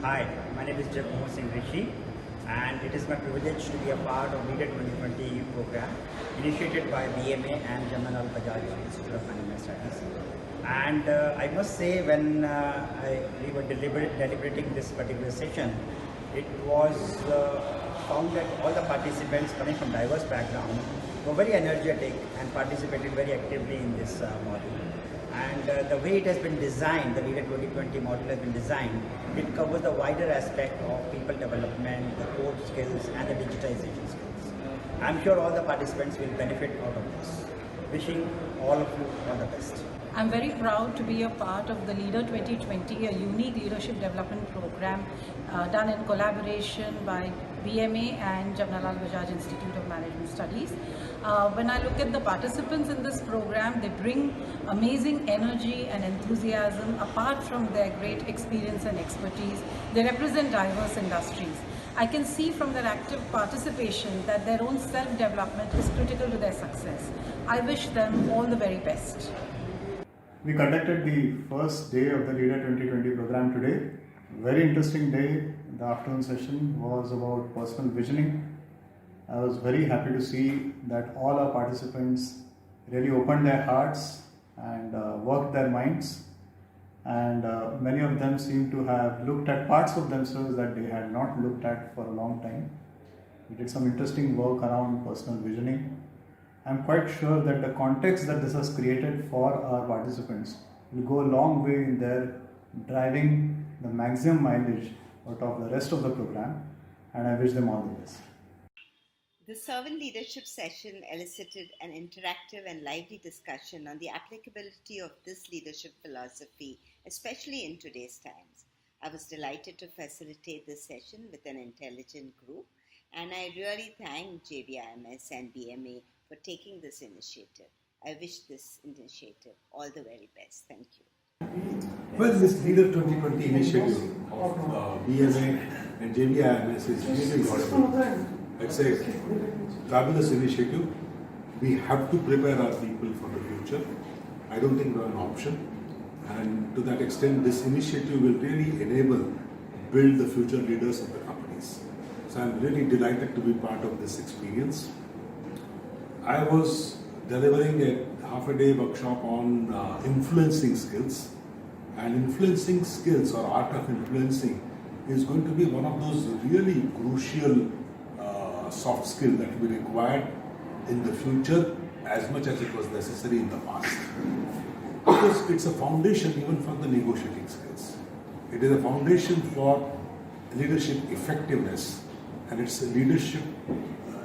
Hi, my name is Jagmohan Singh Rishi, and it is my privilege to be a part of Leader 2020 program initiated by BMA and Jamanal Bajaj Institute of Management Studies. And I must say, when we were deliberating this particular session, it was found that all the participants coming from diverse backgrounds were very energetic and participated very actively in this module. And the way it has been designed, the Leader 2020 model has been designed, it covers the wider aspect of people development, the core skills and the digitization skills. I'm sure all the participants will benefit out of this. Wishing all of you all the best. I'm very proud to be a part of the Leader 2020, a unique leadership development program done in collaboration by BMA and Jamanal Bajaj Institute of Management Studies. When I look at the participants in this program, they bring amazing energy and enthusiasm apart from their great experience and expertise. They represent diverse industries. I can see from their active participation that their own self-development is critical to their success. I wish them all the very best. We conducted the first day of the Leader 2020 program today. Very interesting day. The afternoon session was about personal visioning. I was very happy to see that all our participants really opened their hearts and worked their minds. And many of them seem to have looked at parts of themselves that they had not looked at for a long time. We did some interesting work around personal visioning. I'm quite sure that the context that this has created for our participants will go a long way in their driving the maximum mileage out of the rest of the program, and I wish them all the best. The servant leadership session elicited an interactive and lively discussion on the applicability of this leadership philosophy, especially in today's times. I was delighted to facilitate this session with an intelligent group, and I really thank JBIMS and BMA for taking this initiative. I wish this initiative all the very best. Thank you. Well, this Leader 2020 initiative of BMA and JBIMS is really laudable. It's a fabulous initiative. We have to prepare our people for the future. I don't think we're an option. And to that extent, this initiative will really enable build the future leaders of the companies. So I'm really delighted to be part of this experience. I was delivering a half-a-day workshop on influencing skills, and influencing skills or art of influencing is going to be one of those really crucial soft skills that will be required in the future as much as it was necessary in the past. Because it's a foundation even for the negotiating skills. It is a foundation for leadership effectiveness, and it's a leadership,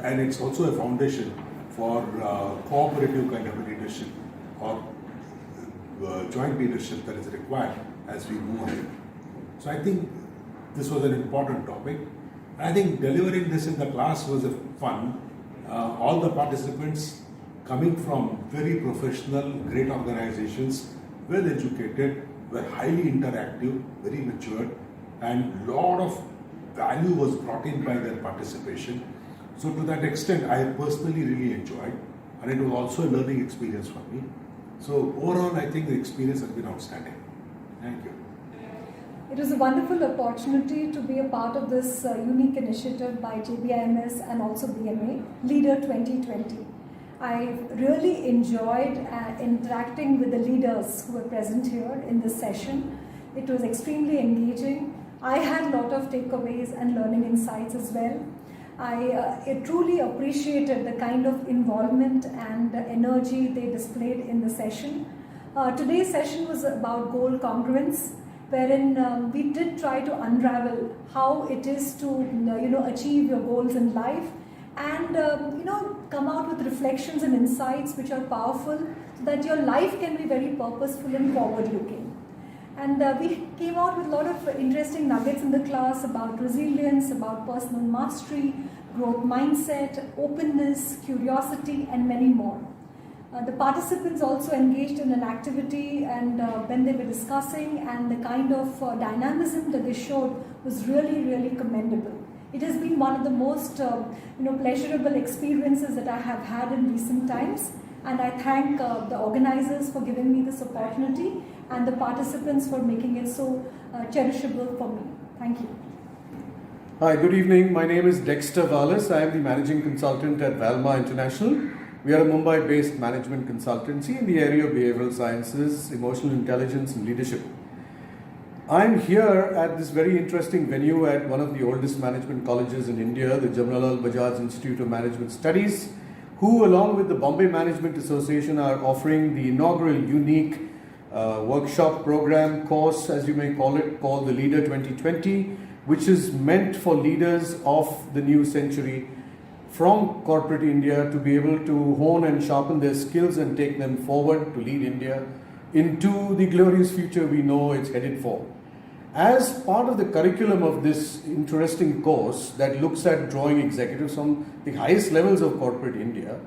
and it's also a foundation for cooperative kind of a leadership or joint leadership that is required as we move ahead. So I think this was an important topic. I think delivering this in the class was a fun. All the participants coming from very professional, great organizations, well educated, were highly interactive, very matured, and lot of value was brought in by their participation. So to that extent, I personally really enjoyed, and it was also a learning experience for me. So overall, I think the experience has been outstanding. Thank you. It was a wonderful opportunity to be a part of this unique initiative by JBIMS and also BMA, Leader 2020. I really enjoyed interacting with the leaders who were present here in this session. It was extremely engaging. I had a lot of takeaways and learning insights as well. I truly appreciated the kind of involvement and energy they displayed in the session. Today's session was about goal congruence, wherein we did try to unravel how it is to achieve your goals in life, and come out with reflections and insights which are powerful, so that your life can be very purposeful and forward-looking. And we came out with a lot of interesting nuggets in the class about resilience, about personal mastery, growth mindset, openness, curiosity, and many more. The participants also engaged in an activity, and when they were discussing, and the kind of dynamism that they showed was really, really commendable. It has been one of the most pleasurable experiences that I have had in recent times, and I thank the organizers for giving me this opportunity and the participants for making it so cherishable for me. Thank you. Hi, good evening. My name is Dexter Wallace. I am the managing consultant at Valma International. We are a Mumbai-based management consultancy in the area of behavioral sciences, emotional intelligence, and leadership. I'm here at this very interesting venue at one of the oldest management colleges in India, the Jamnalal Bajaj Institute of Management Studies, who along with the Bombay Management Association are offering the inaugural unique workshop program course, as you may call it, called the Leader 2020, which is meant for leaders of the new century from corporate India to be able to hone and sharpen their skills and take them forward to lead India into the glorious future we know it's headed for. As part of the curriculum of this interesting course that looks at drawing executives from the highest levels of corporate India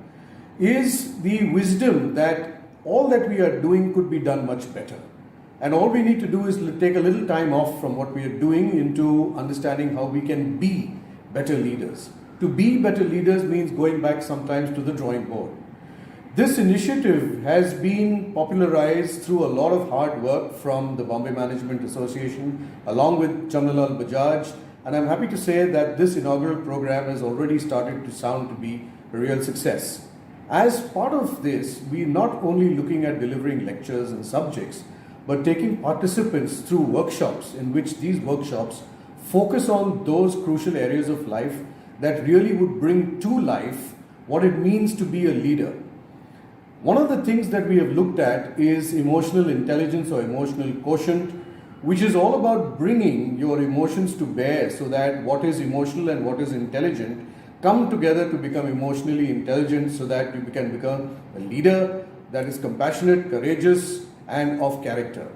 is the wisdom that all that we are doing could be done much better. And all we need to do is take a little time off from what we are doing into understanding how we can be better leaders. To be better leaders means going back sometimes to the drawing board. This initiative has been popularized through a lot of hard work from the Bombay Management Association along with Jamnalal Bajaj, and I'm happy to say that this inaugural program has already started to sound to be a real success. As part of this, we're not only looking at delivering lectures and subjects, but taking participants through workshops in which these workshops focus on those crucial areas of life that really would bring to life what it means to be a leader. One of the things that we have looked at is emotional intelligence or emotional quotient, which is all about bringing your emotions to bear so that what is emotional and what is intelligent come together to become emotionally intelligent so that you can become a leader that is compassionate, courageous, and of character.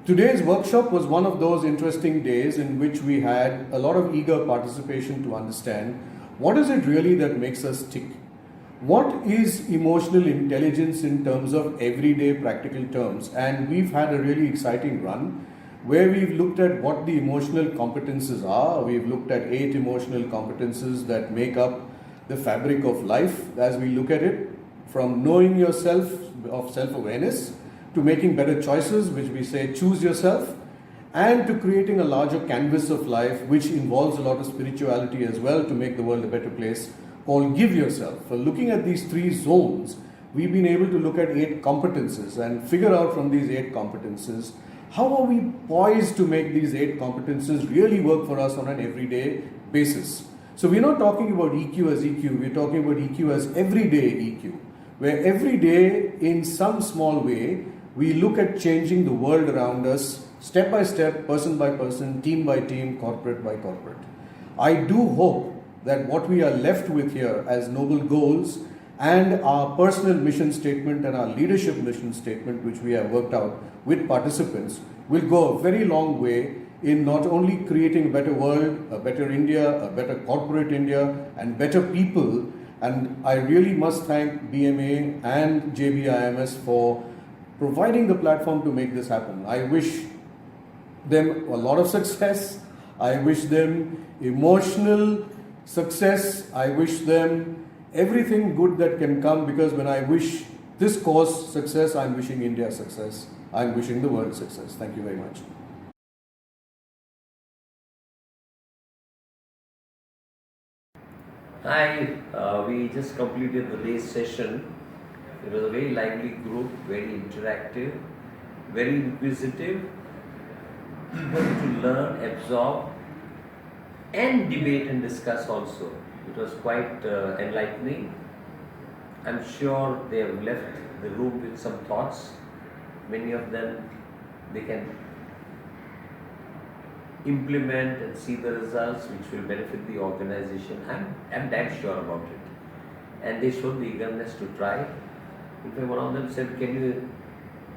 Today's workshop was one of those interesting days in which we had a lot of eager participation to understand what is it really that makes us tick. What is emotional intelligence in terms of everyday practical terms? And we've had a really exciting run where we've looked at what the emotional competences are. We've looked at 8 emotional competences that make up the fabric of life as we look at it, from knowing yourself, of self-awareness, to making better choices, which we say choose yourself, and to creating a larger canvas of life, which involves a lot of spirituality as well to make the world a better place, called Give Yourself. For looking at these 3 zones, we've been able to look at 8 competences and figure out from these 8 competences, how are we poised to make these 8 competences really work for us on an everyday basis. So we're not talking about EQ as EQ, we're talking about EQ as everyday EQ, where every day in some small way, we look at changing the world around us, step by step, person by person, team by team, corporate by corporate. I do hope that what we are left with here as noble goals and our personal mission statement and our leadership mission statement, which we have worked out with participants, will go a very long way in not only creating a better world, a better India, a better corporate India, and better people. And I really must thank BMA and JBIMS for providing the platform to make this happen. I wish them a lot of success. I wish them emotional success. I wish them everything good that can come, because when I wish this cause success, I'm wishing India success. I'm wishing the world success. Thank you very much. Hi, we just completed the day's session. It was a very lively group, very interactive, very inquisitive, eager to learn, absorb, and debate and discuss also. It was quite enlightening. I'm sure they have left the room with some thoughts. Many of them they can implement and see the results which will benefit the organization. I'm damn sure about it. And they showed the eagerness to try. In fact, one of them said, can you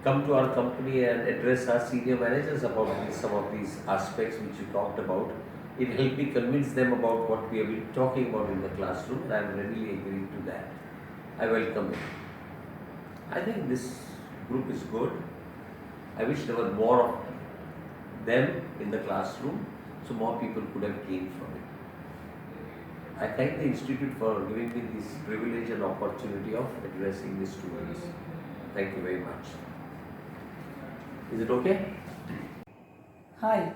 come to our company and address our senior managers about some of these aspects which you talked about. It helped me convince them about what we have been talking about in the classroom, and I am readily agreeing to that. I welcome it. I think this group is good. I wish there were more of them in the classroom, so more people could have gained from it. I thank the Institute for giving me this privilege and opportunity of addressing the students. Thank you very much. Is it okay? Hi,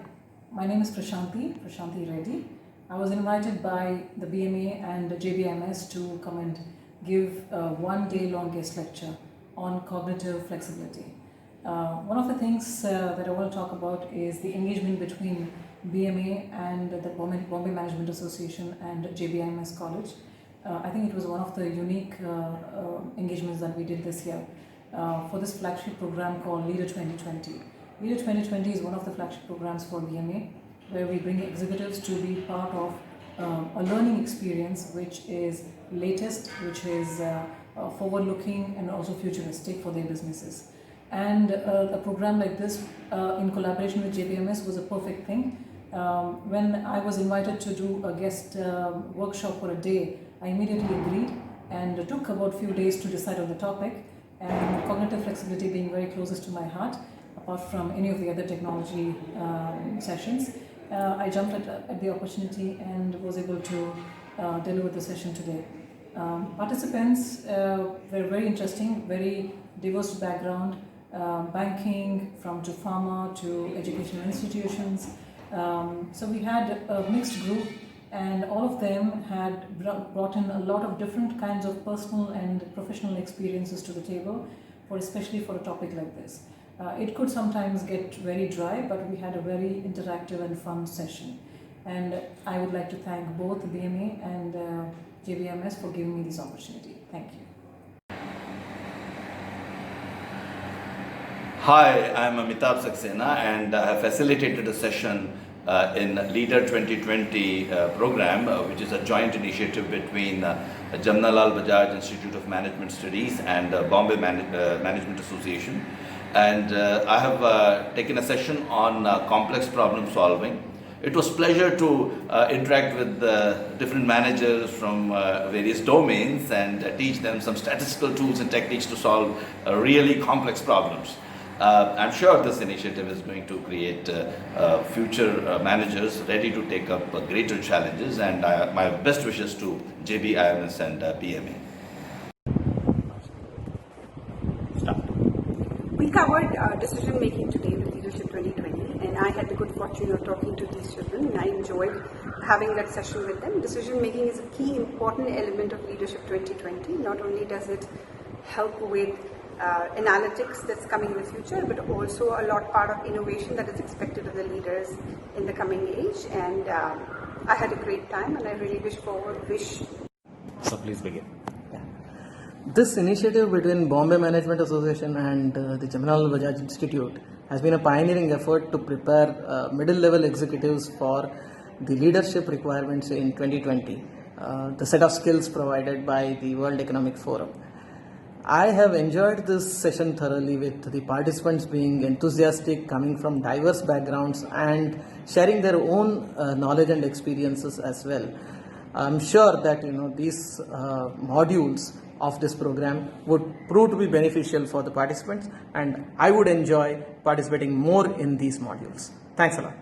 My name is Prashanti Reddy. I was invited by the BMA and the JBMS to come and give a one-day-long guest lecture on cognitive flexibility. One of the things that I want to talk about is the engagement between BMA and the Bombay Management Association and JBIMS College. I think it was one of the unique engagements that we did this year for this flagship program called Leader 2020. Leader 2020 is one of the flagship programs for BMA, where we bring executives to be part of a learning experience which is latest, which is forward-looking and also futuristic for their businesses. And a program like this in collaboration with JBMS was a perfect thing. When I was invited to do a guest workshop for a day, I immediately agreed, and it took about a few days to decide on the topic. And cognitive flexibility being very closest to my heart, apart from any of the other technology sessions, I jumped at the opportunity and was able to deliver the session today. Participants were very interesting, very diverse background, banking to pharma to educational institutions. So we had a mixed group, and all of them had brought in a lot of different kinds of personal and professional experiences to the table, especially for a topic like this. It could sometimes get very dry, but we had a very interactive and fun session. And I would like to thank both BMA and JBMS for giving me this opportunity. Thank you. Hi, I'm Amitabh Saxena, and I have facilitated a session in Leader 2020 program, which is a joint initiative between Jamnalal Bajaj Institute of Management Studies and Bombay Management Association. And I have taken a session on complex problem solving. It was a pleasure to interact with different managers from various domains and teach them some statistical tools and techniques to solve really complex problems. I'm sure this initiative is going to create future managers ready to take up greater challenges, and my best wishes to JBIMS and BMA. We covered decision making today with Leadership 2020, and I had the good fortune of talking to these children, and I enjoyed having that session with them. Decision making is a key important element of Leadership 2020. Not only does it help with analytics that's coming in the future, but also a lot part of innovation that is expected of the leaders in the coming age. And I had a great time, and I really wish. So please begin. This initiative between Bombay Management Association and the Jamnalal Bajaj Institute has been a pioneering effort to prepare middle-level executives for the leadership requirements in 2020, the set of skills provided by the World Economic Forum. I have enjoyed this session thoroughly, with the participants being enthusiastic, coming from diverse backgrounds and sharing their own knowledge and experiences as well. I'm sure that these modules of this program would prove to be beneficial for the participants, and I would enjoy participating more in these modules. Thanks a lot.